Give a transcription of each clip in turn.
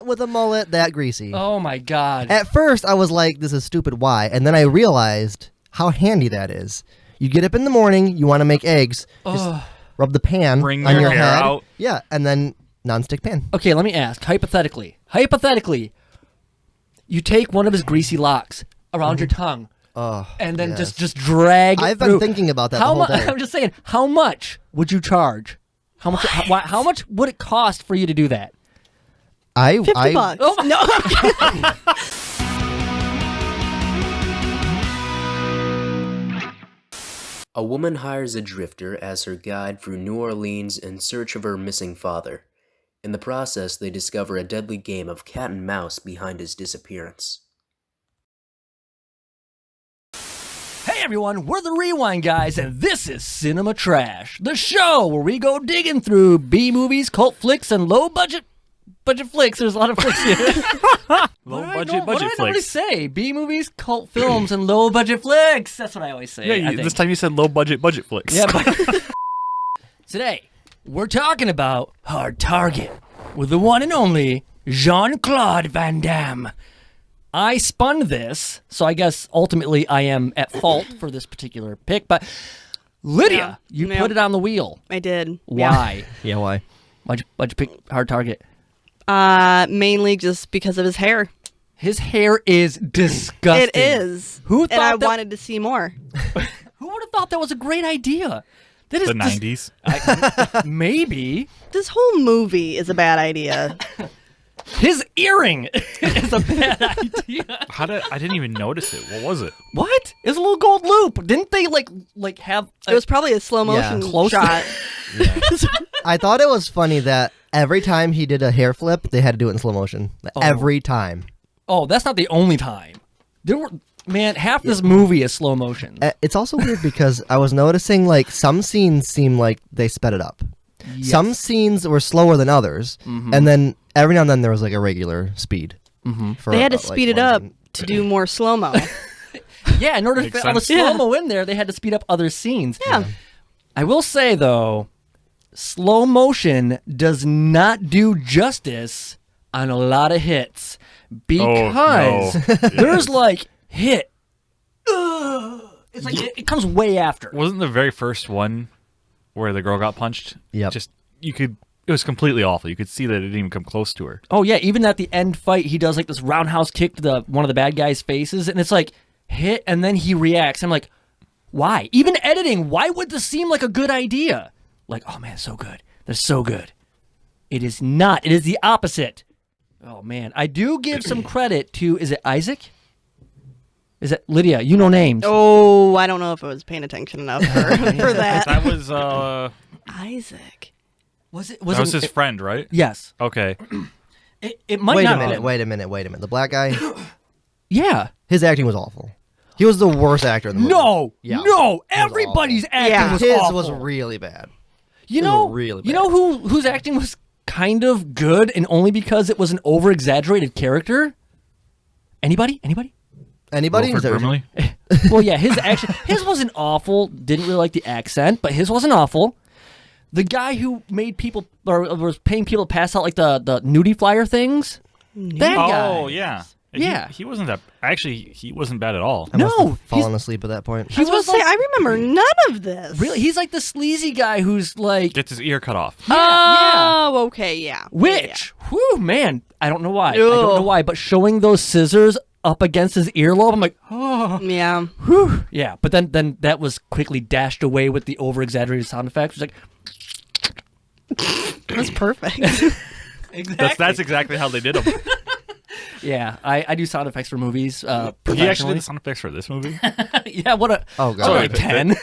with a mullet that greasy. Oh my God. At first, I was like, this is stupid, why? And then I realized how handy that is. You get up in the morning, you want to make eggs, just rub the pan on your head. Out. Yeah, and then nonstick pan. Okay, let me ask, hypothetically, you take one of his greasy locks around your tongue, and then just drag I've been thinking about that the whole day. I'm just saying, how much would you charge? How much would it cost for you to do that? $50. Oh, no. A woman hires a drifter as her guide through New Orleans in search of her missing father. In the process, they discover a deadly game of cat and mouse behind his disappearance. Hey everyone, we're the Rewind Guys, and this is Cinema Trash, the show where we go digging through B-movies, cult flicks, and low-budget flicks. There's a lot of flicks here. Low-budget What flicks. do I always say? B-movies, cult films, and low-budget flicks. That's what I always say. Yeah, this time you said low-budget flicks. Yeah, but today, we're talking about Hard Target with the one and only Jean-Claude Van Damme. I spun this, so I guess ultimately I am at fault for this particular pick, but Lydia, you put it on the wheel. I did. Why? Yeah, why? Why'd you pick Hard Target? Mainly just because of his hair. His hair is disgusting. It is. Who thought and I wanted to see more. Who would have thought that was a great idea? That is the 90s? Maybe. This whole movie is a bad idea. His earring is a bad idea. I didn't even notice it. What was it? What? It was a little gold loop. Didn't they like have? It was probably a slow motion shot. I thought it was funny that every time he did a hair flip, they had to do it in slow motion. Every time. Oh, that's not the only time. Half this movie is slow motion. It's also weird because I was noticing like some scenes seem like they sped it up. Yes. Some scenes were slower than others, and then every now and then there was like a regular speed. They had to speed it up to do more slow-mo. Yeah, in order to fit all the slow-mo in there, they had to speed up other scenes. Yeah. I will say, though, slow motion does not do justice on a lot of hits because there's like hit. It's like it comes way after. Wasn't the very first one where the girl got punched? Yeah. It was completely awful. You could see that it didn't even come close to her. Oh yeah, even at the end fight, he does like this roundhouse kick to one of the bad guys' faces, and it's like hit, and then he reacts. I'm like, why? Even editing, why would this seem like a good idea? Like, oh man, so good. They're so good. It is not. It is the opposite. Oh man, I do give some credit to. Is it Isaac? Is it Lydia? You know names. Oh, I don't know if I was paying attention enough for that. That was Isaac. That was his friend, right? Yes. Okay. It might not have been. Wait a minute. The black guy? Yeah. His acting was awful. He was the worst actor in the movie. No, everybody's acting was his awful. was really bad. You know whose acting was kind of good, and only because it was an over-exaggerated character? Anybody? Wilford Brimley? Well, yeah, his wasn't awful. Didn't really like the accent, but his wasn't awful. The guy who made people, or was paying people to pass out like the nudie flyer things. That guy. Oh, yeah. Yeah. He wasn't that. Actually, he wasn't bad at all. I must have fallen asleep at that point. I was going to say, I remember none of this. Really? He's like the sleazy guy who's like... Gets his ear cut off. Oh, okay, yeah. Which, whew, man, I don't know why. But showing those scissors up against his earlobe, I'm like, oh. Yeah. Whew. Yeah, but then that was quickly dashed away with the over-exaggerated sound effects. It was like... That's perfect. Exactly. That's exactly how they did them. Yeah, I do sound effects for movies. Did you actually do the sound effects for this movie? Yeah, what a... Oh, God. Like 10.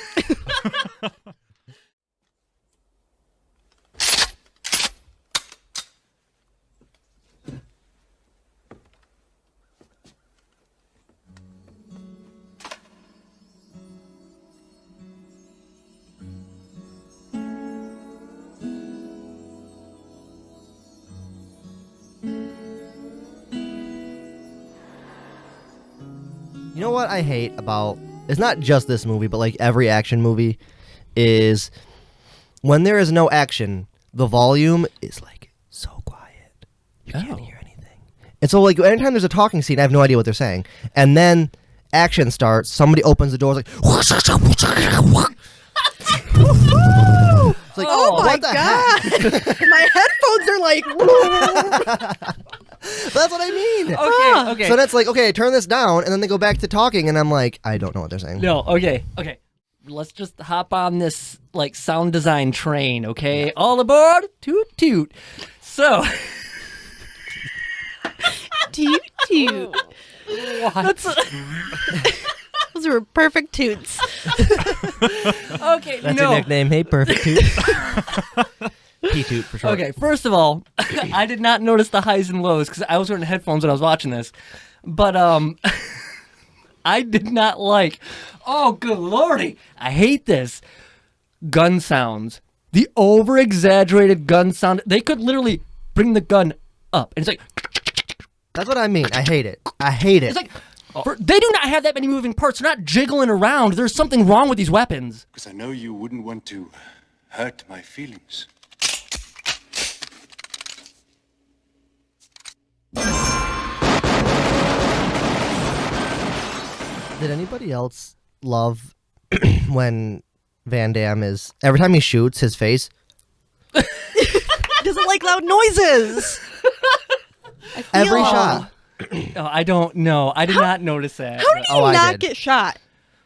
You know what I hate about, it's not just this movie, but like every action movie, is when there is no action, the volume is like so quiet. You can't hear anything. And so, like, anytime there's a talking scene, I have no idea what they're saying. And then action starts. Somebody opens the door. It's like, oh my what the heck? God. My headphones are like... That's what I mean. Okay. So that's like, okay, turn this down, and then they go back to talking, and I'm like, I don't know what they're saying. No, okay. Let's just hop on this like sound design train, okay? All aboard, toot toot. So, Toot toot. Those were perfect toots. okay, That's your nickname. Hey, perfect toot. P-toot for short. Okay, first of all, I did not notice the highs and lows because I was wearing headphones when I was watching this. But I did not like, oh, good lordy, I hate this. Gun sounds. The over-exaggerated gun sound. They could literally bring the gun up. And it's like... That's what I mean. I hate it. It's like... They do not have that many moving parts. They're not jiggling around. There's something wrong with these weapons. Because I know you wouldn't want to hurt my feelings. Did anybody else love when Van Damme is... Every time he shoots, his face... Doesn't like loud noises. Every shot. Oh, I don't know. I did not notice that. How do you I not did. get shot?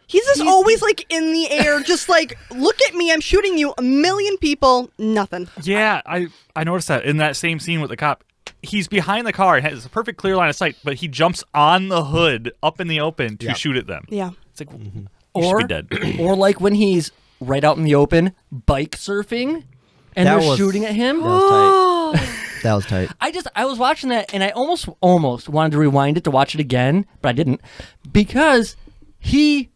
He's just always like in the air, just like, look at me, I'm shooting you, 1,000,000 people, nothing. Yeah, I noticed that in that same scene with the cop. He's behind the car and has a perfect clear line of sight, but he jumps on the hood up in the open to shoot at them. Yeah. It's like, or, you should be dead. Or like when he's right out in the open, bike surfing, and they're shooting at him. That was tight. That was tight. I was watching that, and I almost wanted to rewind it to watch it again, but I didn't, because he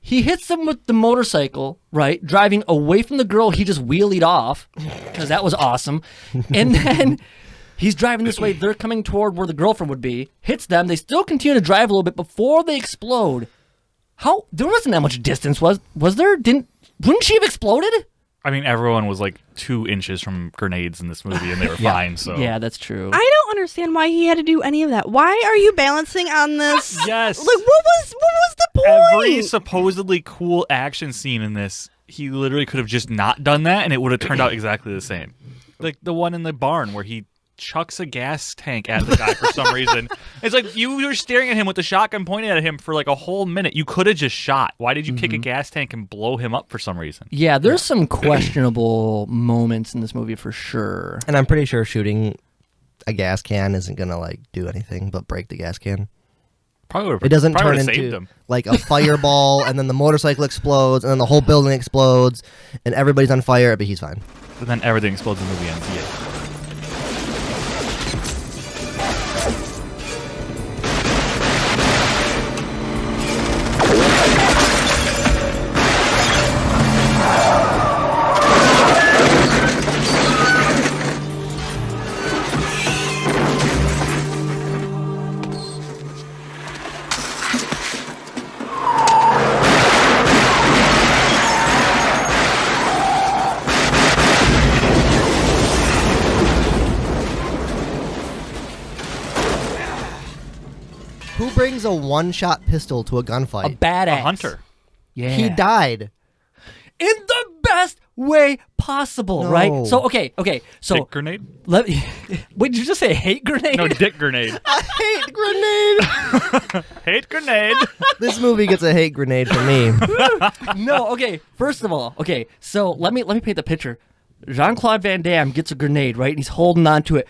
hits them with the motorcycle, right, driving away from the girl he just wheelied off, because that was awesome, and then he's driving this way, they're coming toward where the girlfriend would be, hits them, they still continue to drive a little bit before they explode. There wasn't that much distance, was there? Wouldn't she have exploded? I mean, everyone was like 2 inches from grenades in this movie, and they were fine. So Yeah, that's true. I don't understand why he had to do any of that. Why are you balancing on this? Yes. Like, what was the point? Every supposedly cool action scene in this, he literally could have just not done that, and it would have turned out exactly the same. Like the one in the barn where he chucks a gas tank at the guy for some reason. It's like you were staring at him with the shotgun pointed at him for like a whole minute. You could have just shot. Why did you kick a gas tank and blow him up for some reason? Yeah, there's some questionable moments in this movie for sure. And I'm pretty sure shooting a gas can isn't going to like do anything but break the gas can. Probably It doesn't turn saved into him. like a fireball and then the motorcycle explodes and then the whole building explodes and everybody's on fire, but he's fine. And then everything explodes in the movie ends. Yeah. Who brings a one-shot pistol to a gunfight? A badass. A hunter. Yeah. He died. In the best way possible, No. right? So, okay. So, Dick grenade? wait, did you just say hate grenade? No, dick grenade. A hate grenade. Hate grenade. This movie gets a hate grenade from me. No, okay. First of all, okay. So, let me paint the picture. Jean-Claude Van Damme gets a grenade, right? And he's holding on to it.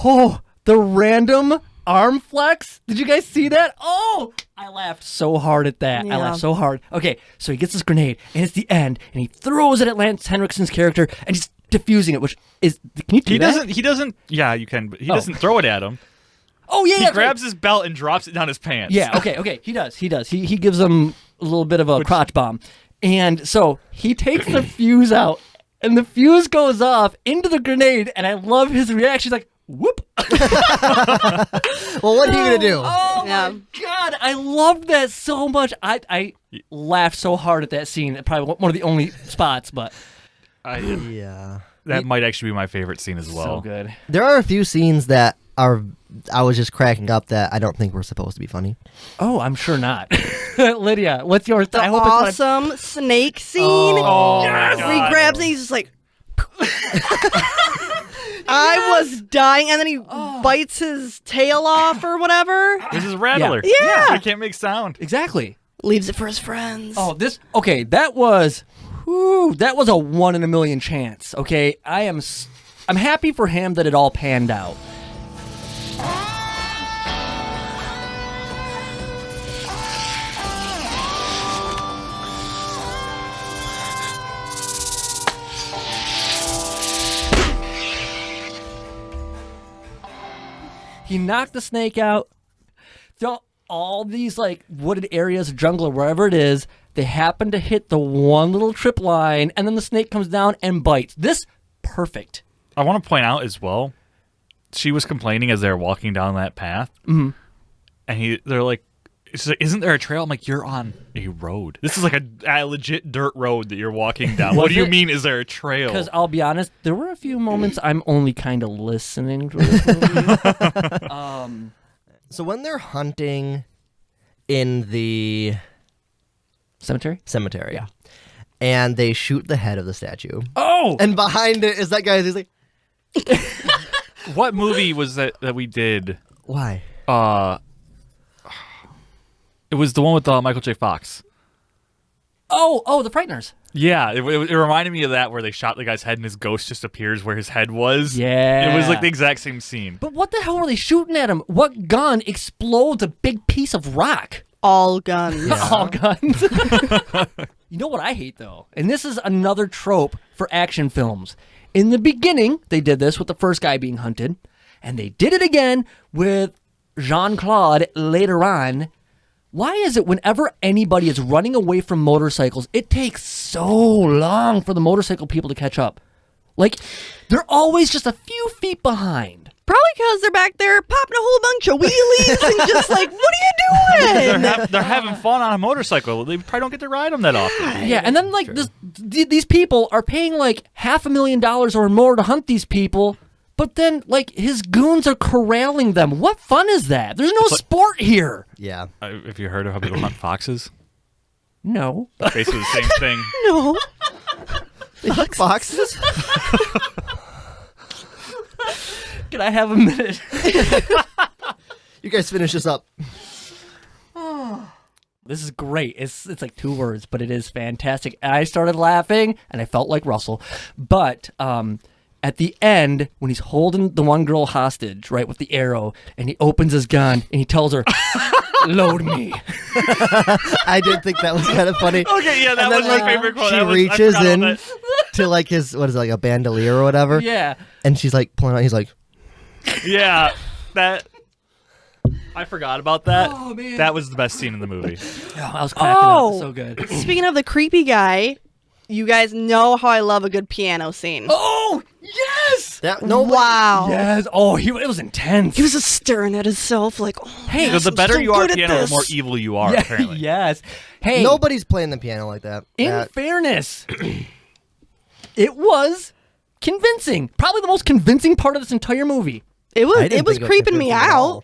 Oh, the random arm flex. Did you guys see that? Oh, I laughed so hard at that. I Yeah. laughed so hard. Okay, so he gets this grenade, and it's the end, and he throws it at Lance Henriksen's character, and he's defusing it, which is... Can you do that? He doesn't, yeah, you can, but he doesn't throw it at him. Oh, yeah, He yeah. grabs his belt and drops it down his pants. Yeah, okay, he does. He gives him a little bit of a crotch bomb. And so he takes the fuse out, and the fuse goes off into the grenade, and I love his reaction. He's like, whoop. Well, what are you going to do? Oh, Yeah. my God. I loved that so much. I laughed so hard at that scene. Probably one of the only spots, but Yeah. That might actually be my favorite scene as well. so good. There are a few scenes that are I was just cracking up that I don't think we're supposed to be funny. Oh, I'm sure not. Lydia, what's your The I hope it's not awesome snake scene. Oh, Yes! Where he grabs it, he's just like. I was dying, and then he bites his tail off or whatever. This is Rattler. Yeah. He can't make sound. exactly. Leaves it for his friends. Oh, that was a 1 in a million chance. Okay, I'm happy for him that it all panned out. He knocked the snake out. All these like wooded areas, jungle, or wherever it is, they happen to hit the one little trip line, and then the snake comes down and bites. This perfect. I want to point out as well, she was complaining as they were walking down that path, and they're like, she's like, "Isn't there a trail?" I'm like, "You're on a road. This is like a legit dirt road that you're walking down. What do you mean? Is there a trail?" Because I'll be honest, there were a few moments I'm only kind of listening to this movie. So when they're hunting in the Cemetery? cemetery, Yeah. and they shoot the head of the statue, Oh! and behind it is that guy. He's like, What movie was that we did? "Why?" It was the one with Michael J. Fox. Oh, The Frighteners. Yeah, it reminded me of that where they shot the guy's head and his ghost just appears where his head was. Yeah. It was like the exact same scene. But what the hell were they shooting at him? What gun explodes a big piece of rock? All guns. All guns. You know what I hate, though? And this is another trope for action films. In the beginning, they did this with the first guy being hunted, and they did it again with Jean-Claude later on. Why is it whenever anybody is running away from motorcycles, it takes so long for the motorcycle people to catch up? Like, they're always just a few feet behind. Probably because they're back there popping a whole bunch of wheelies and just like, what are you doing? They're having fun on a motorcycle. They probably don't get to ride them that often. Yeah, and then like these people are paying like $500,000 or more to hunt these people, but then like his goons are corralling them. What fun is that? There's no sport here. Yeah. Have you heard of how people hunt foxes? No. Basically the same thing. No. Foxes? Can I have a minute? You guys finish this up. This is great. It's like 2 words, but it is fantastic. I started laughing, and I felt like Russell. But at the end, when he's holding the one girl hostage, right, with the arrow, and he opens his gun, and he tells her, "Load me." I did think that was kind of funny. Okay, yeah, that And was then, my favorite quote. She I reaches forgot in all that. to like his, what is it, like a bandolier or whatever? Yeah. And she's like pulling out, he's like, Yeah, that. I forgot about that. Oh, man. That was the best scene in the movie. Oh, I was cracking up. So good. Speaking of the creepy guy, you guys know how I love a good piano scene. Oh, yes! that, nobody, Wow. Yes. Oh, it was intense. He was just staring at himself like, oh, Hey, yes, The I'm better so you are good at at piano, the this. more evil you are, Yeah, apparently. yes. Hey, Nobody's playing the piano like that. in That- fairness, it was convincing. Probably the most convincing part of this entire movie. It I was didn't it was think creeping me convincing at out. all.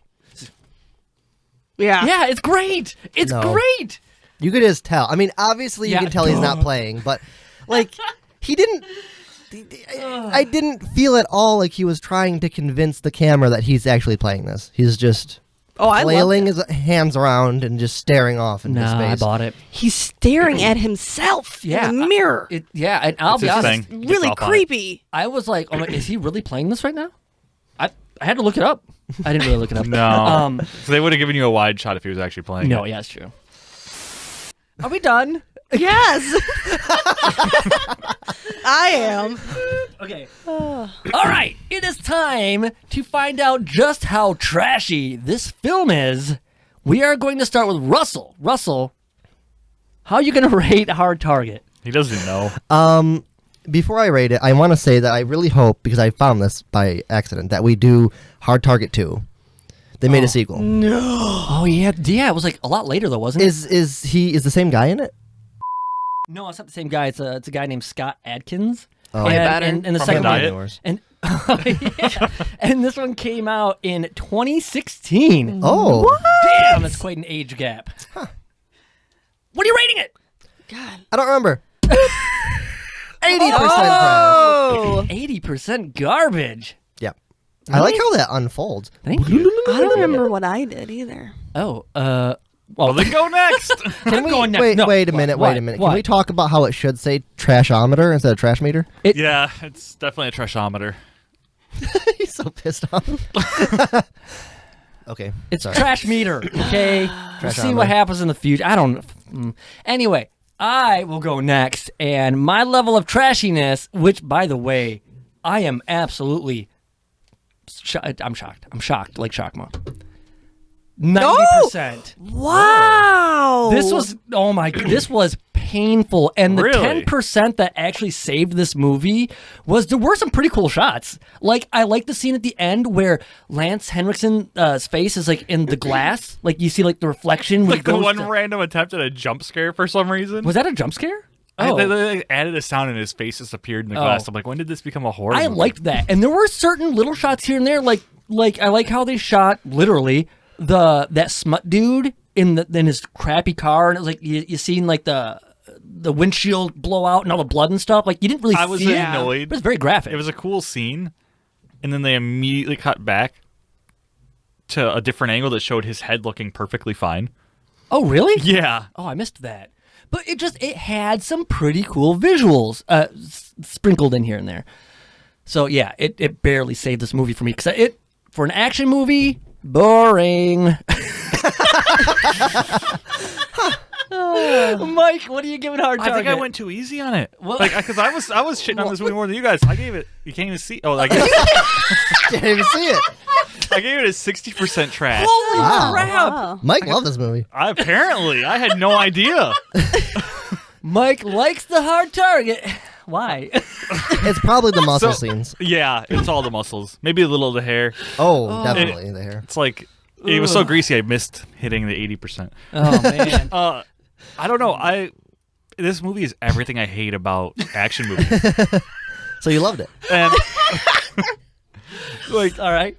Yeah. Yeah, it's great. It's No. great. You could just tell. I mean, obviously you Yeah, can tell he's not duh. playing, but like he didn't. I didn't feel at all like he was trying to convince the camera that he's actually playing this. He's just Oh, I love flailing it. his hands around and just staring off into Nah, I space. bought it. He's staring at himself Yeah, in the mirror. Yeah, and I'll It's be his honest. thing. Gets Really off on it. creepy. I was like, oh my, is he really playing this right now? I had to look it up. I didn't really look it up. No. So they would have given you a wide shot if he was actually playing. No, it. yeah, it's true. Are we done? Yes. I am. Okay. All right, it is time to find out just how trashy this film is. We are going to start with Russell. Russell, how are you going to rate Hard Target? He doesn't know. Before I rate it, I want to say that I really hope, because I found this by accident, that we do Hard Target 2. They made a sequel. Oh yeah, it was like a lot later though, wasn't it? Is the same guy in it? No, it's not the same guy. It's a guy named Scott Adkins. Oh. Way better. And the From second the one, Diet? and Yeah. And this one came out in 2016. Oh. What? Damn, that's quite an age gap. Huh. What are you rating it? God. I don't remember. 80% Oh. 80% garbage. Yep. I like how that unfolds. Thank you. I don't remember what I did either. Oh, Well, then go next. I'm going next. Wait, No. wait a minute. What? Wait a minute. What? Can we talk about how it should say trashometer instead of trash meter? Yeah, it's definitely a trashometer. He's so pissed off. Okay. It's sorry. trash meter, okay? We'll see Trashometer. what happens in the future. I don't know. Anyway, I will go next, and my level of trashiness, which, by the way, I am absolutely... I'm shocked. I'm shocked, like Shockma. 90%. Wow. This was, oh my, this was painful. And the Really? 10% that actually saved this movie was there were some pretty cool shots. Like, I like the scene at the end where Lance Henriksen's face is like in the glass. Like, you see like the reflection. When Like he the goes one to- random attempt at a jump scare for some reason. Was that a jump scare? Oh. They added a sound and his face disappeared in the glass. I'm like, when did this become a horror I movie? liked that. And there were certain little shots here and there. Like I like how they shot, literally, that smut dude in his crappy car. And it was like, you seen like the windshield blow out and all the blood and stuff. Like, you didn't really I was see it. annoyed. But it's very graphic. It was a cool scene, and then they immediately cut back to a different angle that showed his head looking perfectly fine. Oh, really? Yeah. Oh, I missed that. But it had some pretty cool visuals sprinkled in here and there. So yeah, it barely saved this movie for me because for an action movie, boring. Mike, what are you giving hard target? I think I went too easy on it. Well- Like, because I was shitting on this movie more than you guys. I gave it. You can't even see. Oh, I gave Can't even see it. I gave it a 60% trash. Holy Wow. crap! Wow. Mike loved this movie. Apparently, I had no idea. Mike likes the hard target. Why? It's probably the muscle scenes. Yeah, it's all the muscles. Maybe a little of the hair. Oh, definitely the hair. It's like it was so greasy. I missed hitting the 80%. Oh man. I don't know. This movie is everything I hate about action movies. So you loved it. And like, All right.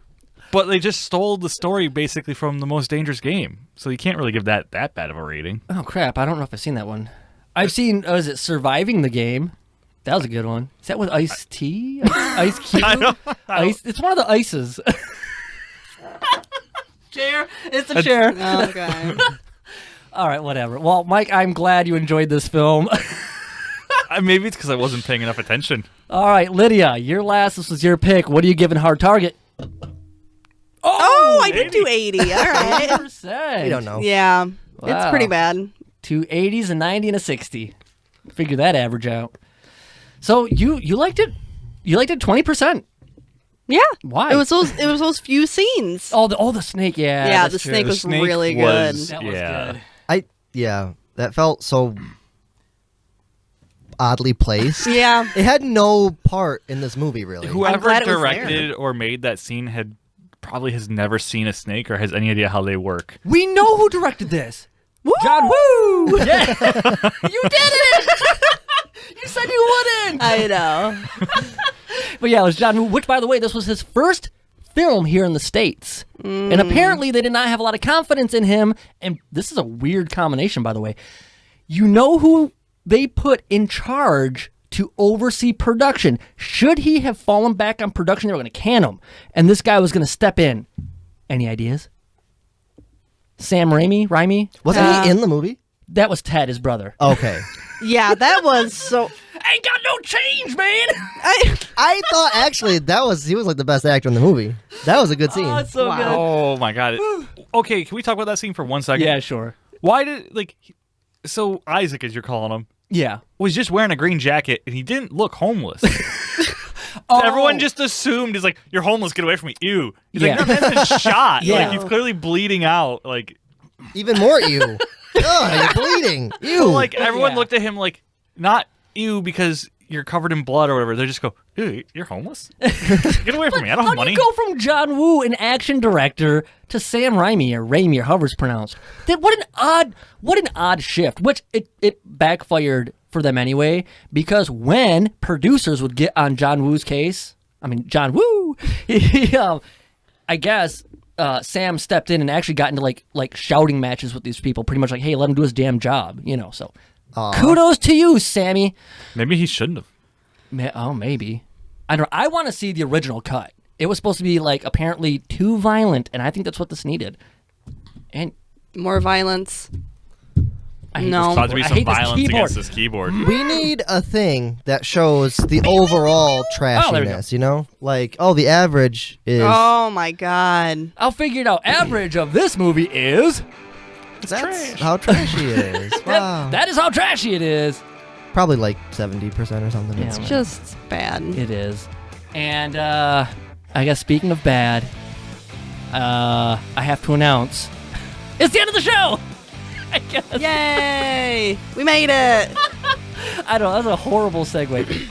but they just stole the story basically from The Most Dangerous Game. So you can't really give that bad of a rating. Oh crap! I don't know if I've seen that one. I've seen. Is it Surviving the Game? That was a good one. Is that with Ice T? Ice Cube? Ice. It's one of the ices. Chair. It's a chair. Okay. All right, whatever. Well, Mike, I'm glad you enjoyed this film. Maybe it's because I wasn't paying enough attention. All right, Lydia, your last. This was your pick. What are you giving Hard Target? Oh, I did do 80. All right. 80%. We don't know. Yeah. Wow. It's pretty bad. 2 80s, a 90, and a 60. Figure that average out. So you liked it? You liked it 20%? Yeah. Why? It was those few scenes. Oh, the snake. Yeah. yeah, that's the true. snake The was snake really was- good. That was Yeah. good. That felt so oddly placed. Yeah. It had no part in this movie, really. Whoever glad it was directed or made that scene has never seen a snake or has any idea how they work. We know who directed this. Woo! John Woo! Yeah. You did it! You said you wouldn't! I know. But yeah, it was John Woo, which, by the way, this was his first film here in the States. And apparently they did not have a lot of confidence in him. And this is a weird combination, by the way. You know who they put in charge to oversee production? Should he have fallen back on production, they were going to can him. And this guy was going to step in. Any ideas? Sam Raimi? Wasn't he in the movie? That was Ted, his brother. Okay. Yeah, that was so. Ain't got no change, man! I thought actually he was like the best actor in the movie. That was a good scene. Oh, it's so good. Oh my god. Okay, can we talk about that scene for 1 second? Yeah, sure. Why did so Isaac, as you're calling him, Yeah. was just wearing a green jacket and he didn't look homeless. Oh. Everyone just assumed he's like, you're homeless, get away from me. Ew. He's Yeah. like, no, man's been shot. Yeah. Like he's clearly bleeding out. Like Even more ew. Ugh, you're bleeding. Ew. so like everyone Yeah. looked at him like, not ew because you're covered in blood or whatever. They just go, ew, you're homeless? Get away from me. I don't How have do money. you go from John Woo, an action director, to Sam Raimi or however it's pronounced? What an odd shift. Which it backfired for them anyway, because when producers would get on John Woo's case, I mean, John Woo, I guess Sam stepped in and actually got into like shouting matches with these people, pretty much like, hey, let him do his damn job, so. Kudos to you, Sammy. Maybe he shouldn't have. Maybe. I don't know. I want to see the original cut. It was supposed to be like apparently too violent, and I think that's what this needed. And more violence. There's about to be some violence against this keyboard. We need a thing that shows the overall trashiness, Like, the average is... Oh, my God. I'll figure it out. Average of this movie is... That's trash. how trashy it is. Wow. That is how trashy it is. Probably like 70% or something. Yeah, It's just bad. It is. And I guess speaking of bad, I have to announce it's the end of the show. I guess. Yay! We made it. I don't know. That's a horrible segue.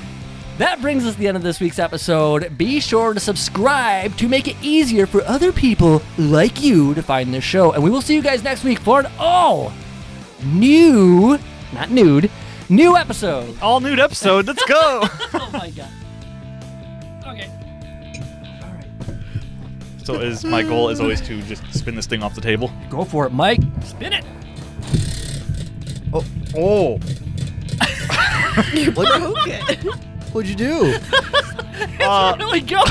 That brings us to the end of this week's episode. Be sure to subscribe to make it easier for other people like you to find this show. And we will see you guys next week for an all-new, not nude, new episode. All nude episode. Let's go. Oh, my God. Okay. All right. So my goal is always to just spin this thing off the table. Go for it, Mike. Spin it. Oh. What'd you do? It's really going.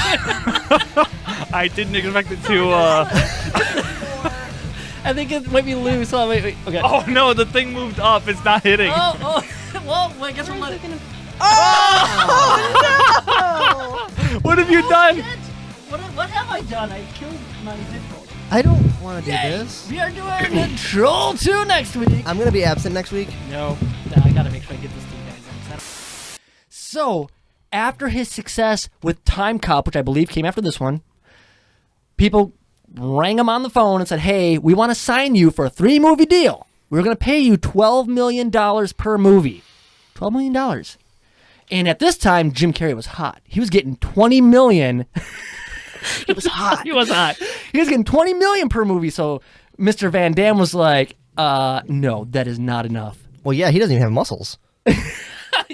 I didn't expect it to. I think it might be loose. Oh, wait. Okay. Oh no, the thing moved up. It's not hitting. Oh. Well, I guess we're letting. Oh, no! What have you done? What have I done? I killed my difficulty. I don't want to do this. We are doing Troll 2 next week. I'm going to be absent next week. No, I got to make sure I get this to you guys. So, after his success with Time Cop, which I believe came after this one, people rang him on the phone and said, hey, we want to sign you for a 3-movie deal. We're going to pay you $12 million per movie. $12 million. And at this time, Jim Carrey was hot. He was getting $20 million. He was hot. He was hot. He was getting $20 million per movie. So Mr. Van Damme was like, no, that is not enough. Well, yeah, he doesn't even have muscles.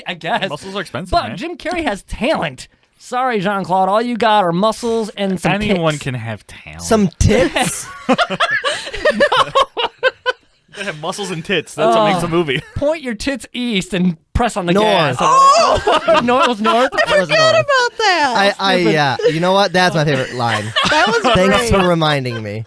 I guess. Muscles are expensive, But man. Jim Carrey has talent. Sorry, Jean-Claude. All you got are muscles and some Anyone tits. can have talent. Some tits? They have muscles and tits. That's what makes a movie. Point your tits east and press on the North. gas. Oh! No, it was north? That was Forgot annoying. about that. Yeah. You know what? That's my favorite line. That was Thanks great. for reminding me.